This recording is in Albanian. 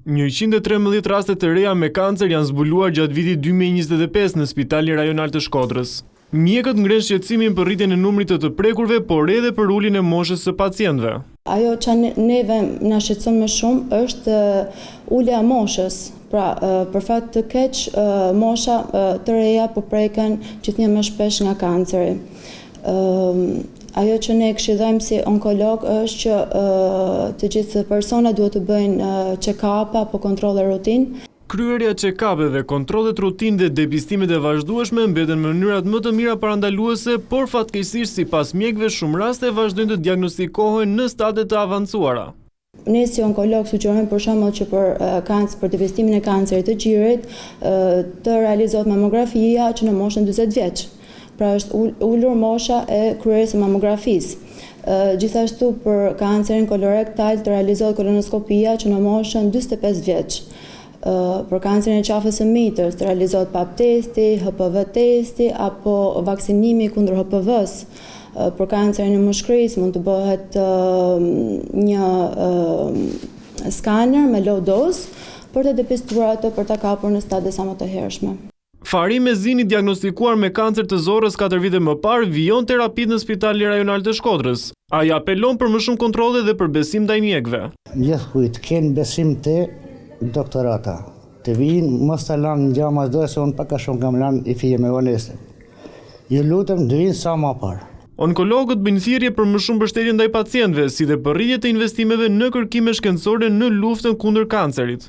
113 raste të reja me kancer janë zbuluar gjatë vitit 2025 në Spitalin Rajonal të Shkodrës. Mjekët ngren shqetësimin për rritjen e numrit të prekurve, por edhe për uljen e moshës së pacientëve. Ajo që neve na shqetëson më shumë është ulja e moshës. Pra, për fat të keq, mosha të reja po preken gjithnjë më shpesh nga kanceri. Ajo që ne këshillojmë si onkolog është që të gjithë personat duhet të bëjnë check-up apo kontrolle rutinë. Kryerja check-upeve, kontrollet rutinë dhe depistimet e vazhdueshme mbeten mënyrat më të mira parandaluese, por fatkeqësisht sipas mjekëve shumë raste vazhdojnë të diagnostikohen në stade të avancuara. Ne si onkolog sugjerojmë për shembull që për depistimin e kancerit të gjirit të realizohet mamografia që në moshën 40 vjeç. Pra është ulur mosha e kryerjes së mamografisë. Gjithashtu për kancerin kolorektal të realizohet kolonoskopia që në moshën 45 vjeç. Për kancerin e qafës së mitës të realizohet pap testi, HPV testi apo vaksinimi kundër HPV-s. Për kancerin e mushkërisë mund të bëhet një skaner me low dose për të depistuar atë për ta kapur në stade sa më të hershme. Fari Mezini, diagnostikuar me kancer të zorrës 4 vite më parë, vijon terapitë në Spitalin Rajonal të Shkodrës. Ai apelon për më shumë kontrolle dhe për besim ndaj mjekëve. Gjithkujt kenë besim te doktorata. Të vinë mos ta lanë gjama s'do se unë pak a shumë kam lanë i fije me oneste. Ju lutem të vinë sa më parë. Onkologët bëjnë thirrje për më shumë mbështetje ndaj pacientëve, si dhe për rritje të investimeve në kërkime shkencore në luftën kundër kancerit.